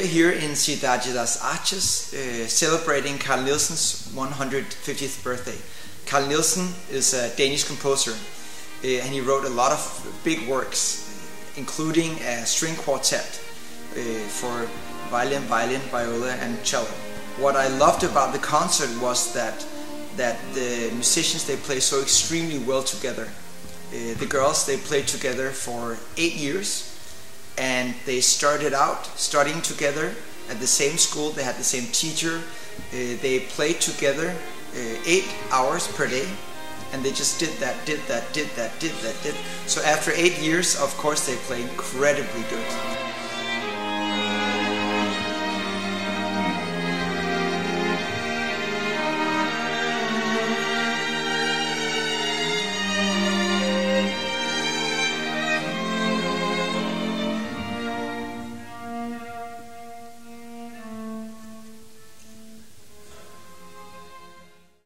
are here in Ciudad de las Artes celebrating Carl Nielsen's 150th birthday. Carl Nielsen is a Danish composer and he wrote a lot of big works, including a string quartet for violin, viola and cello. What I loved about the concert was that the musicians, they play so extremely well together. The girls, they played together for 8 years. And they started out studying together at the same school. They had the same teacher. They played together 8 hours per day, and they just did that. So after 8 years, of course, they play incredibly good.